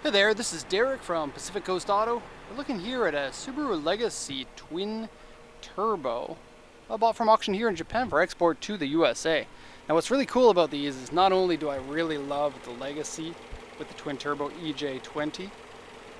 Hey there, this is Derek from Pacific Coast Auto. We're looking here at a Subaru Legacy twin turbo I bought from auction here in Japan for export to the USA. Now what's really cool about these is not only do I really love the Legacy with the twin turbo EJ20,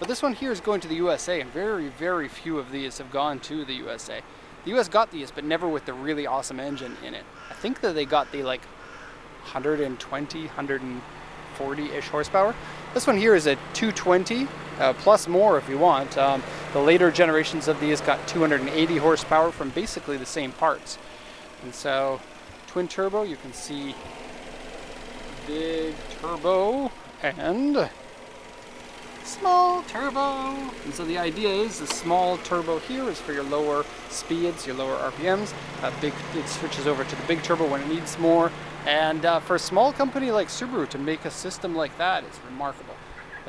but this one here is going to the USA, and very few of these have gone to the USA. The US got these, but never with the really awesome engine in it. I think that they got the like 120, 140-ish horsepower. This one here is a 220 plus more if you want. The later generations of these got 280 horsepower from basically the same parts. And so twin turbo, you can see big turbo and small turbo. And so the idea is the small turbo here is for your lower speeds, your lower RPMs. It switches over to the big turbo when it needs more. And for a small company like Subaru to make a system like that is remarkable.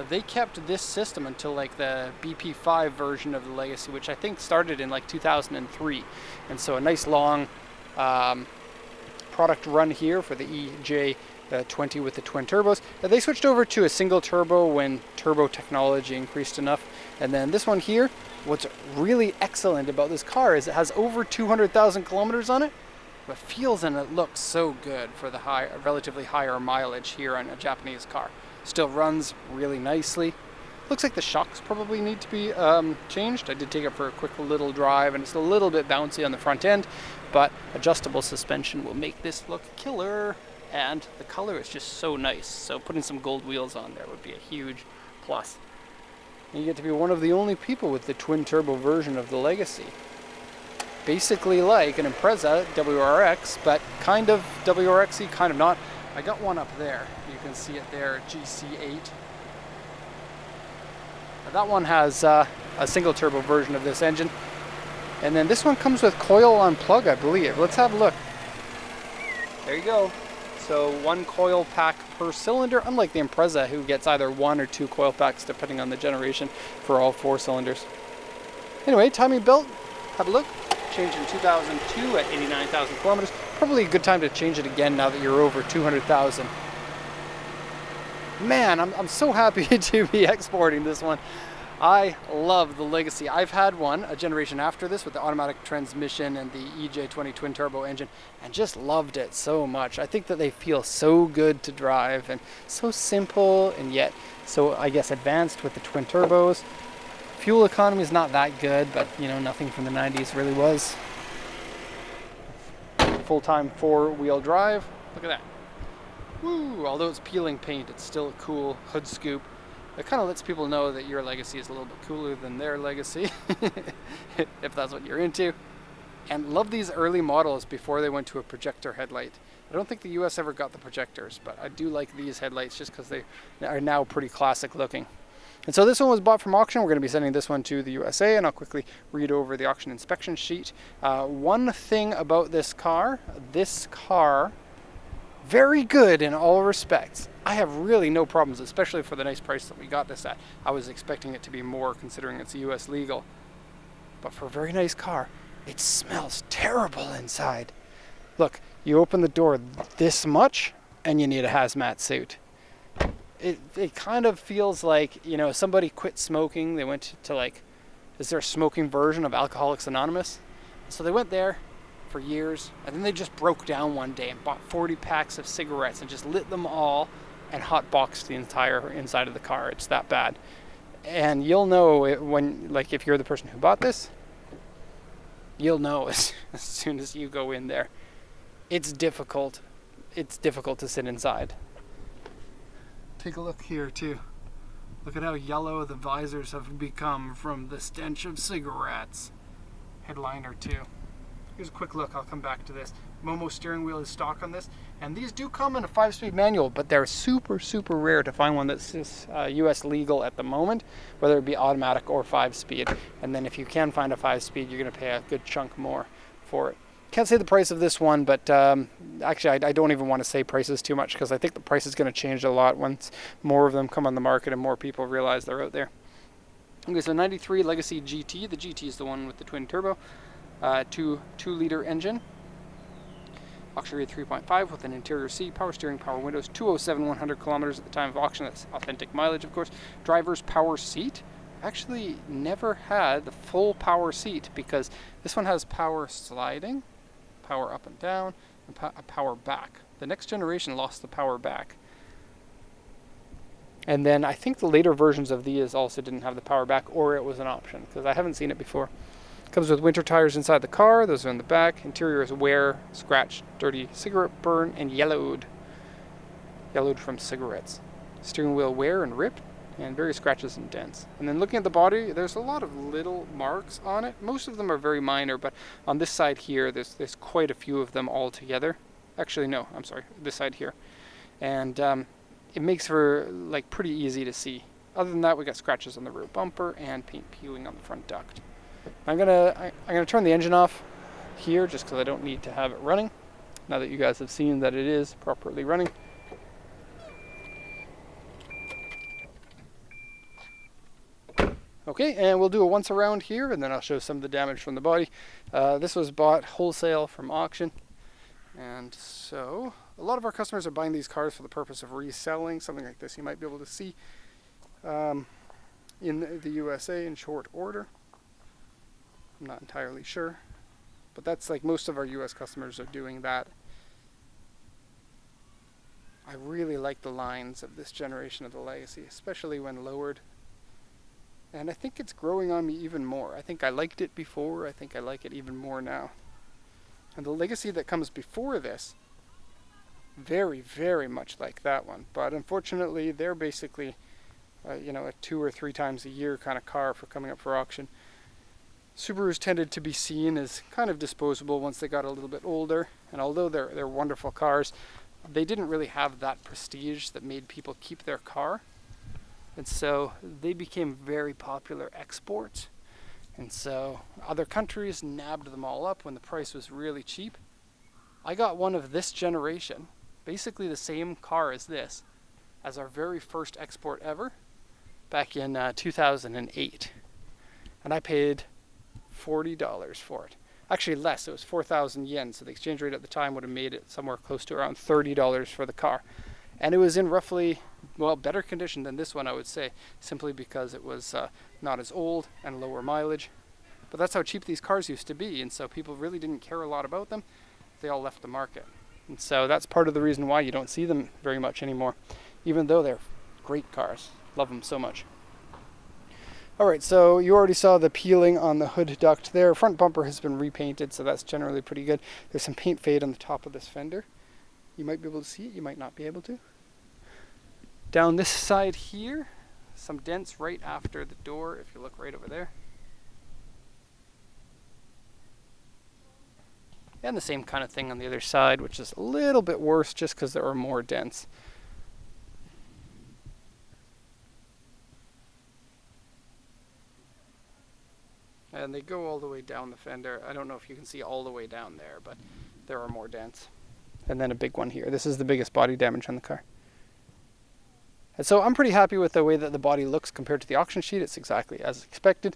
They kept this system until like the BP5 version of the Legacy, which I think started in like 2003. And so a nice long product run here for the EJ20 with the twin turbos. They switched over to a single turbo when turbo technology increased enough. And then this one here, what's really excellent about this car is it has over 200,000 kilometers on it. But feels and it looks so good for the relatively higher mileage here on a Japanese car. Still runs really nicely. Looks like the shocks probably need to be changed. I did take it for a quick little drive, and it's a little bit bouncy on the front end, but adjustable suspension will make this look killer. And the color is just so nice. So putting some gold wheels on there would be a huge plus. And you get to be one of the only people with the twin turbo version of the Legacy. Basically like an Impreza WRX, but kind of WRX-y, kind of not. I got one up there. You can see it there, GC8. That one has a single turbo version of this engine. And then this one comes with coil on plug, I believe. Let's have a look. There you go. So one coil pack per cylinder, unlike the Impreza, who gets either one or two coil packs depending on the generation for all 4 cylinders. Anyway, timing belt, have a look. Changed in 2002 at 89,000 kilometers. Probably a good time to change it again now that you're over 200,000. Man, I'm so happy to be exporting this one. I love the Legacy. I've had one a generation after this with the automatic transmission and the EJ20 twin turbo engine, and just loved it so much. I think that they feel so good to drive and so simple, and yet so I guess advanced with the twin turbos. Fuel economy is not that good, but you know, nothing from the 90s really was. Full-time 4-wheel drive. Look at that. Woo! Although it's peeling paint, it's still a cool hood scoop. It kind of lets people know that your Legacy is a little bit cooler than their Legacy, if that's what you're into. And love these early models before they went to a projector headlight. I don't think the US ever got the projectors, but I do like these headlights just because they are now pretty classic looking. And so this one was bought from auction. We're going to be sending this one to the USA, and I'll quickly read over the auction inspection sheet. One thing about this car, very good in all respects. I have really no problems, especially for the nice price that we got this at. I was expecting it to be more considering it's US legal. But for a very nice car, it smells terrible inside. Look, you open the door this much, and you need a hazmat suit. It kind of feels like, you know, somebody quit smoking. They went to like, is there a smoking version of Alcoholics Anonymous? So they went there for years, and then they just broke down one day and bought 40 packs of cigarettes and just lit them all and hotboxed the entire inside of the car. It's that bad. And you'll know it when, like, if you're the person who bought this, you'll know as soon as you go in there. It's difficult. It's difficult to sit inside. Take a look here too. Look at how yellow the visors have become from the stench of cigarettes. Headliner too. Here's a quick look. I'll come back to this. Momo steering wheel is stock on this, and these do come in a 5-speed manual, but they're super rare to find one that's US legal at the moment, whether it be automatic or 5-speed. And then if you can find a 5-speed, you're going to pay a good chunk more for it. Can't say the price of this one, but actually I don't even want to say prices too much, because I think the price is going to change a lot once more of them come on the market and more people realize they're out there. Okay, so 93 Legacy GT. The GT is the one with the twin turbo, 2-liter engine. Auction rate 3.5 with an interior seat, power steering, power windows, 207 100 kilometers at the time of auction. That's authentic mileage, of course. Driver's power seat. Actually never had the full power seat because this one has power sliding, power up and down, and a power back. The next generation lost the power back. And then I think the later versions of these also didn't have the power back, or it was an option because I haven't seen it before. Comes with winter tires inside the car. Those are in the back. Interior is wear, scratched, dirty, cigarette burn, and yellowed. Yellowed from cigarettes. Steering wheel wear and ripped, and various scratches and dents. And then looking at the body, there's a lot of little marks on it. Most of them are very minor, but on this side here, there's quite a few of them all together. Actually, no, I'm sorry, this side here. And it makes for like pretty easy to see. Other than that, we got scratches on the rear bumper and paint peeling on the front duct. I'm gonna turn the engine off here just because I don't need to have it running. Now that you guys have seen that it is properly running. Okay, and we'll do a once around here, and then I'll show some of the damage from the body. This was bought wholesale from auction, and so a lot of our customers are buying these cars for the purpose of reselling. Something like this you might be able to see in the USA in short order. I'm not entirely sure, but that's like most of our US customers are doing that. I really like the lines of this generation of the Legacy, especially when lowered. And I think it's growing on me even more. I think I liked it before, I think I like it even more now. And the Legacy that comes before this, very, very much like that one. But unfortunately, they're basically, a 2 or 3 times a year kind of car for coming up for auction. Subarus tended to be seen as kind of disposable once they got a little bit older, and although they're wonderful cars, they didn't really have that prestige that made people keep their car. And so they became very popular exports. And so other countries nabbed them all up when the price was really cheap. I got one of this generation, basically the same car as this, as our very first export ever, back in 2008. And I paid $40 for it. Actually less, it was 4,000 yen, so the exchange rate at the time would have made it somewhere close to around $30 for the car. And it was in roughly, better condition than this one, I would say, simply because it was not as old and lower mileage. But that's how cheap these cars used to be, and so people really didn't care a lot about them. They all left the market. And so that's part of the reason why you don't see them very much anymore, even though they're great cars. Love them so much. Alright, so you already saw the peeling on the hood duct there. Front bumper has been repainted, so that's generally pretty good. There's some paint fade on the top of this fender. You might be able to see it, you might not be able to. Down this side here, some dents right after the door, if you look right over there. And the same kind of thing on the other side, which is a little bit worse just because there are more dents. And they go all the way down the fender. I don't know if you can see all the way down there, but there are more dents. And then a big one here. This is the biggest body damage on the car. And so I'm pretty happy with the way that the body looks compared to the auction sheet. It's exactly as expected.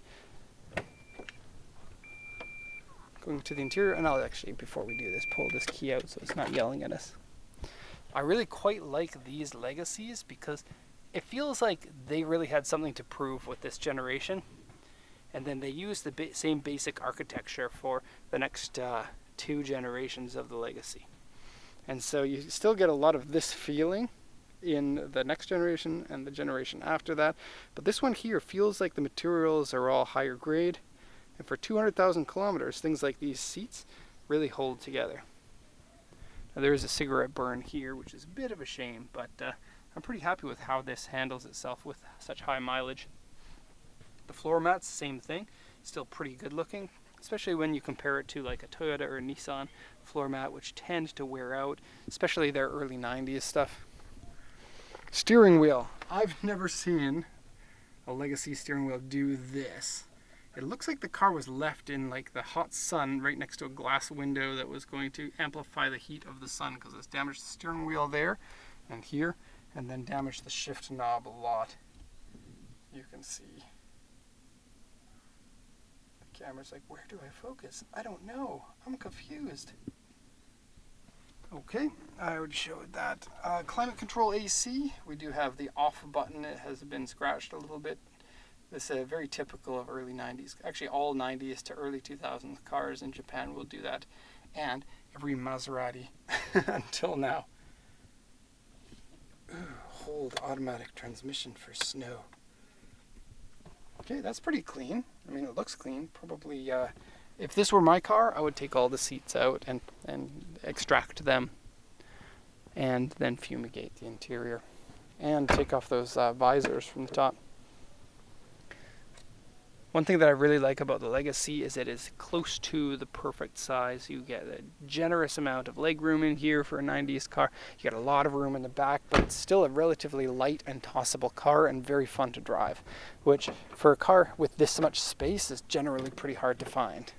Going to the interior, and I'll actually, before we do this, pull this key out so it's not yelling at us. I really quite like these Legacies because it feels like they really had something to prove with this generation. And then they used the same basic architecture for the next 2 generations of the Legacy. And so you still get a lot of this feeling in the next generation and the generation after that. But this one here feels like the materials are all higher grade. And for 200,000 kilometers, things like these seats really hold together. Now there is a cigarette burn here, which is a bit of a shame, but I'm pretty happy with how this handles itself with such high mileage. The floor mats, same thing, still pretty good looking, especially when you compare it to like a Toyota or a Nissan floor mat, which tend to wear out, especially their early 90s stuff. Steering wheel. I've never seen a Legacy steering wheel do this. It looks like the car was left in like the hot sun right next to a glass window that was going to amplify the heat of the sun, because it's damaged the steering wheel there and here, and then damaged the shift knob a lot. You can see. The camera's like, where do I focus? I don't know. I'm confused. Okay, I already showed that. Climate control AC, we do have the off button. It has been scratched a little bit. This is very typical of early 90s. Actually, all 90s to early 2000s cars in Japan will do that. And every Maserati until now. Ooh, hold automatic transmission for snow. Okay, that's pretty clean. I mean, it looks clean. Probably, if this were my car, I would take all the seats out and extract them and then fumigate the interior and take off those visors from the top. One thing that I really like about the Legacy is it is close to the perfect size. You get a generous amount of leg room in here for a 90s car. You get a lot of room in the back, but it's still a relatively light and tossable car and very fun to drive, which for a car with this much space is generally pretty hard to find.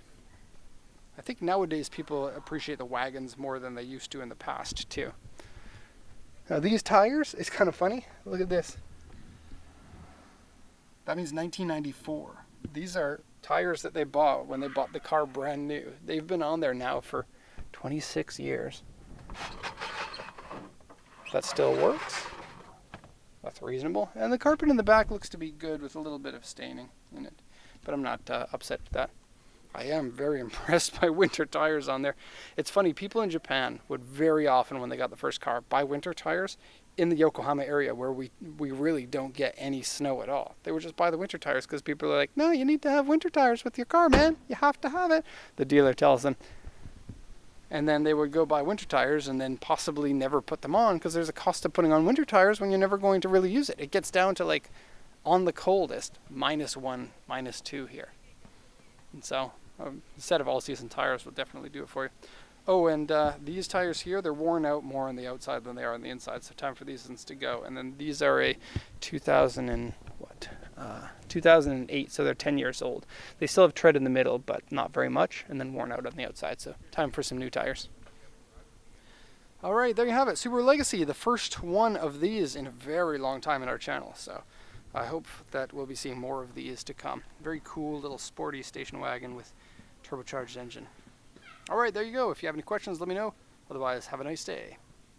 I think nowadays people appreciate the wagons more than they used to in the past too. Now these tires, it's kind of funny. Look at this. That means 1994. These are tires that they bought when they bought the car brand new. They've been on there now for 26 years. That still works. That's reasonable. And the carpet in the back looks to be good with a little bit of staining in it. But I'm not upset with that. I am very impressed by winter tires on there. It's funny, people in Japan would very often, when they got the first car, buy winter tires in the Yokohama area where we really don't get any snow at all. They would just buy the winter tires because people are like, no, you need to have winter tires with your car, man. You have to have it. The dealer tells them. And then they would go buy winter tires and then possibly never put them on because there's a cost of putting on winter tires when you're never going to really use it. It gets down to like, on the coldest, -1, -2 here. And so a set of all-season tires will definitely do it for you. Oh, and these tires here, they're worn out more on the outside than they are on the inside, so time for these ones to go. And then these are a 2008, so they're 10 years old. They still have tread in the middle, but not very much, and then worn out on the outside, so time for some new tires. All right, there you have it. Subaru Legacy, the first one of these in a very long time in our channel, so I hope that we'll be seeing more of these to come. Very cool little sporty station wagon with turbocharged engine. All right, there you go. If you have any questions, let me know. Otherwise, have a nice day.